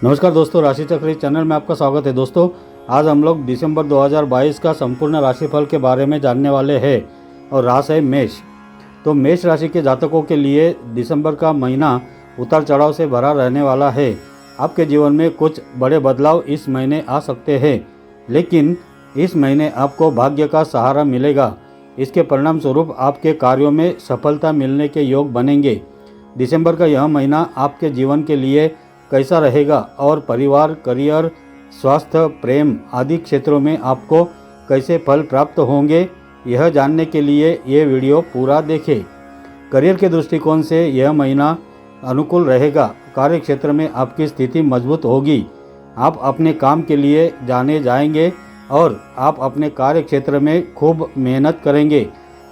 नमस्कार दोस्तों, राशि चक्र चैनल में आपका स्वागत है। दोस्तों, आज हम लोग दिसंबर 2022 का संपूर्ण राशिफल के बारे में जानने वाले हैं और राशि है मेष। तो मेष राशि के जातकों के लिए दिसंबर का महीना उतार चढ़ाव से भरा रहने वाला है। आपके जीवन में कुछ बड़े बदलाव इस महीने आ सकते हैं, लेकिन इस महीने आपको भाग्य का सहारा मिलेगा। इसके परिणाम स्वरूप आपके कार्यों में सफलता मिलने के योग बनेंगे। दिसंबर का यह महीना आपके जीवन के लिए कैसा रहेगा और परिवार, करियर, स्वास्थ्य, प्रेम आदि क्षेत्रों में आपको कैसे फल प्राप्त होंगे, यह जानने के लिए ये वीडियो पूरा देखें। करियर के दृष्टिकोण से यह महीना अनुकूल रहेगा। कार्य क्षेत्र में आपकी स्थिति मजबूत होगी। आप अपने काम के लिए जाने जाएंगे और आप अपने कार्य क्षेत्र में खूब मेहनत करेंगे।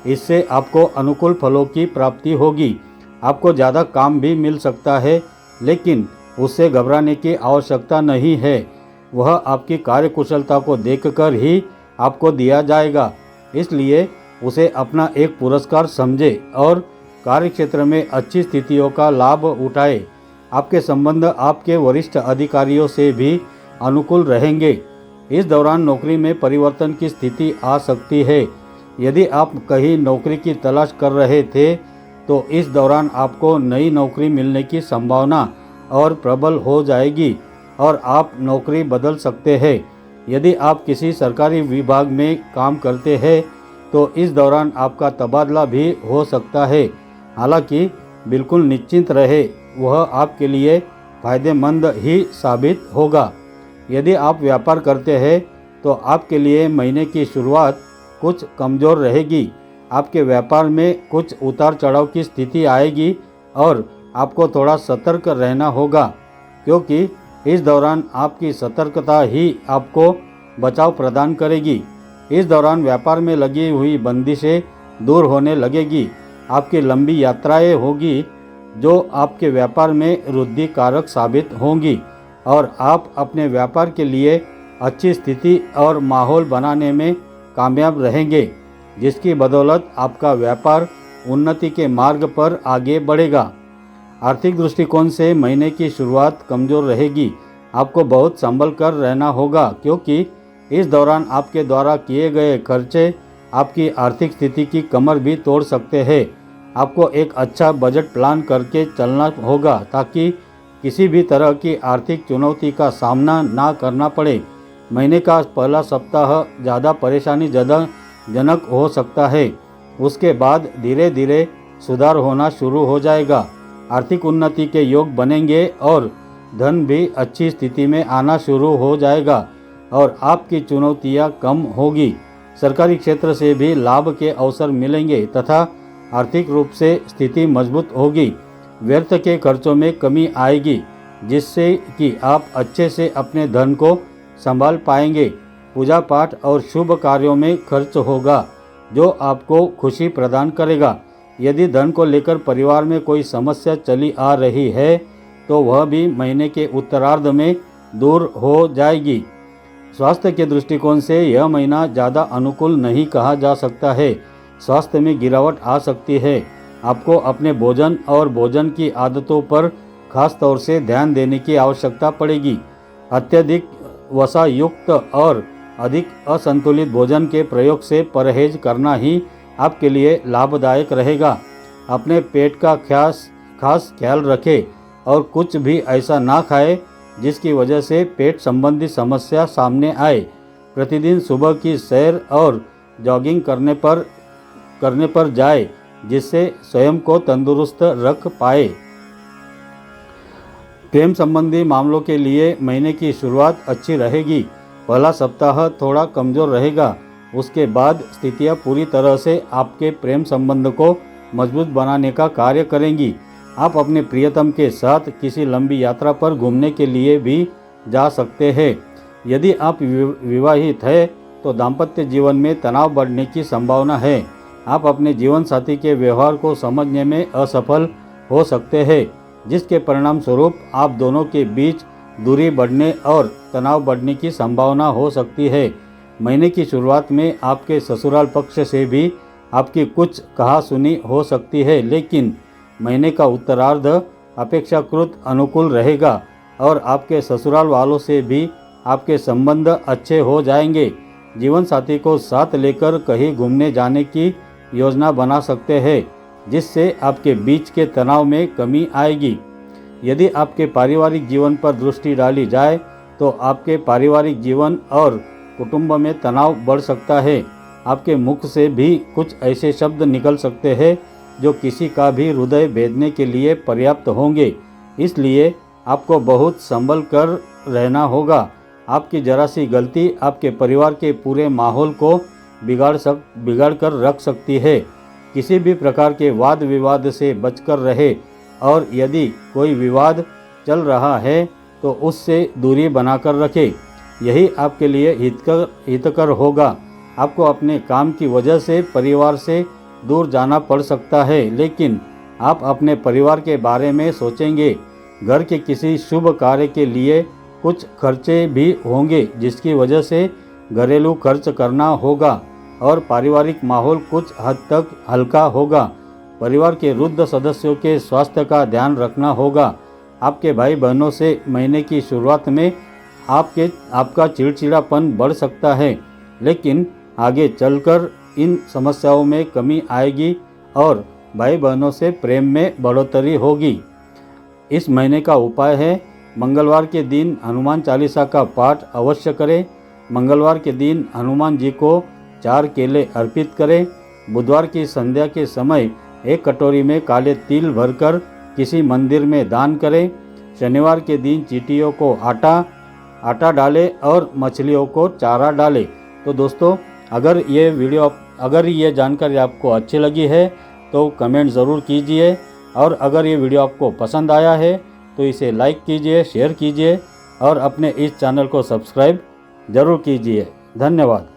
इससे आपको अनुकूल फलों की प्राप्ति होगी। आपको ज़्यादा काम भी मिल सकता है, लेकिन उससे घबराने की आवश्यकता नहीं है। वह आपकी कार्यकुशलता को देखकर ही आपको दिया जाएगा, इसलिए उसे अपना एक पुरस्कार समझे और कार्यक्षेत्र में अच्छी स्थितियों का लाभ उठाए। आपके संबंध आपके वरिष्ठ अधिकारियों से भी अनुकूल रहेंगे। इस दौरान नौकरी में परिवर्तन की स्थिति आ सकती है। यदि आप कहीं नौकरी की तलाश कर रहे थे, तो इस दौरान आपको नई नौकरी मिलने की संभावना और प्रबल हो जाएगी और आप नौकरी बदल सकते हैं। यदि आप किसी सरकारी विभाग में काम करते हैं, तो इस दौरान आपका तबादला भी हो सकता है। हालांकि बिल्कुल निश्चिंत रहे, वह आपके लिए फायदेमंद ही साबित होगा। यदि आप व्यापार करते हैं, तो आपके लिए महीने की शुरुआत कुछ कमज़ोर रहेगी। आपके व्यापार में कुछ उतार चढ़ाव की स्थिति आएगी और आपको थोड़ा सतर्क रहना होगा, क्योंकि इस दौरान आपकी सतर्कता ही आपको बचाव प्रदान करेगी। इस दौरान व्यापार में लगी हुई बंदिशें दूर होने लगेगी। आपकी लंबी यात्राएं होगी, जो आपके व्यापार में वृद्धि कारक साबित होंगी और आप अपने व्यापार के लिए अच्छी स्थिति और माहौल बनाने में कामयाब रहेंगे, जिसकी बदौलत आपका व्यापार उन्नति के मार्ग पर आगे बढ़ेगा। आर्थिक दृष्टिकोण से महीने की शुरुआत कमज़ोर रहेगी। आपको बहुत संभल कर रहना होगा, क्योंकि इस दौरान आपके द्वारा किए गए खर्चे आपकी आर्थिक स्थिति की कमर भी तोड़ सकते हैं। आपको एक अच्छा बजट प्लान करके चलना होगा, ताकि किसी भी तरह की आर्थिक चुनौती का सामना ना करना पड़े। महीने का पहला सप्ताह ज़्यादा परेशानी जनक हो सकता है। उसके बाद धीरे धीरे सुधार होना शुरू हो जाएगा। आर्थिक उन्नति के योग बनेंगे और धन भी अच्छी स्थिति में आना शुरू हो जाएगा और आपकी चुनौतियां कम होगी। सरकारी क्षेत्र से भी लाभ के अवसर मिलेंगे तथा आर्थिक रूप से स्थिति मजबूत होगी। व्यर्थ के खर्चों में कमी आएगी, जिससे कि आप अच्छे से अपने धन को संभाल पाएंगे। पूजा पाठ और शुभ कार्यों में खर्च होगा, जो आपको खुशी प्रदान करेगा। यदि धन को लेकर परिवार में कोई समस्या चली आ रही है, तो वह भी महीने के उत्तरार्ध में दूर हो जाएगी। स्वास्थ्य के दृष्टिकोण से यह महीना ज़्यादा अनुकूल नहीं कहा जा सकता है। स्वास्थ्य में गिरावट आ सकती है। आपको अपने भोजन और भोजन की आदतों पर खास तौर से ध्यान देने की आवश्यकता पड़ेगी। अत्यधिक वसा युक्त और अधिक असंतुलित भोजन के प्रयोग से परहेज करना ही आपके लिए लाभदायक रहेगा। अपने पेट का खास ख्याल रखें और कुछ भी ऐसा ना खाएं जिसकी वजह से पेट संबंधी समस्या सामने आए। प्रतिदिन सुबह की सैर और जॉगिंग करने पर जाए, जिससे स्वयं को तंदुरुस्त रख पाए। प्रेम संबंधी मामलों के लिए महीने की शुरुआत अच्छी रहेगी। पहला सप्ताह थोड़ा कमज़ोर रहेगा। उसके बाद स्थितियां पूरी तरह से आपके प्रेम संबंध को मजबूत बनाने का कार्य करेंगी। आप अपने प्रियतम के साथ किसी लंबी यात्रा पर घूमने के लिए भी जा सकते हैं। यदि आप विवाहित हैं, तो दाम्पत्य जीवन में तनाव बढ़ने की संभावना है। आप अपने जीवन साथी के व्यवहार को समझने में असफल हो सकते हैं, जिसके परिणाम स्वरूप आप दोनों के बीच दूरी बढ़ने और तनाव बढ़ने की संभावना हो सकती है। महीने की शुरुआत में आपके ससुराल पक्ष से भी आपकी कुछ कहासुनी हो सकती है, लेकिन महीने का उत्तरार्ध अपेक्षाकृत अनुकूल रहेगा। और आपके ससुराल वालों से भी आपके संबंध अच्छे हो जाएंगे। जीवन साथी को साथ लेकर कहीं घूमने जाने की योजना बना सकते हैं, जिससे आपके बीच के तनाव में कमी आएगी। यदि आपके पारिवारिक जीवन पर दृष्टि डाली जाए तो आपके पारिवारिक जीवन और कुटुंब में तनाव बढ़ सकता है। आपके मुख से भी कुछ ऐसे शब्द निकल सकते हैं जो किसी का भी हृदय भेदने के लिए पर्याप्त होंगे। इसलिए आपको बहुत संभल कर रहना होगा। आपकी जरा सी गलती आपके परिवार के पूरे माहौल को बिगाड़ कर रख सकती है। किसी भी प्रकार के वाद विवाद से बचकर रहे और यदि कोई विवाद चल रहा है तो उससे दूरी बनाकर रखें। यही आपके लिए हितकर होगा। आपको अपने काम की वजह से परिवार से दूर जाना पड़ सकता है, लेकिन आप अपने परिवार के बारे में सोचेंगे। घर के किसी शुभ कार्य के लिए कुछ खर्चे भी होंगे, जिसकी वजह से घरेलू खर्च करना होगा और पारिवारिक माहौल कुछ हद तक हल्का होगा। परिवार के वृद्ध सदस्यों के स्वास्थ्य का ध्यान रखना होगा। आपके भाई बहनों से महीने की शुरुआत में आपका चिड़चिड़ापन बढ़ सकता है, लेकिन आगे चलकर इन समस्याओं में कमी आएगी और भाई बहनों से प्रेम में बढ़ोतरी होगी। इस महीने का उपाय है, मंगलवार के दिन हनुमान चालीसा का पाठ अवश्य करें। मंगलवार के दिन हनुमान जी को 4 केले अर्पित करें। बुधवार की संध्या के समय 1 कटोरी में काले तिल भरकर किसी मंदिर में दान करें। शनिवार के दिन चींटियों को आटा डालें और मछलियों को चारा डालें। तो दोस्तों, अगर ये जानकारी आपको अच्छी लगी है तो कमेंट ज़रूर कीजिए, और अगर ये वीडियो आपको पसंद आया है तो इसे लाइक कीजिए, शेयर कीजिए और अपने इस चैनल को सब्सक्राइब ज़रूर कीजिए। धन्यवाद।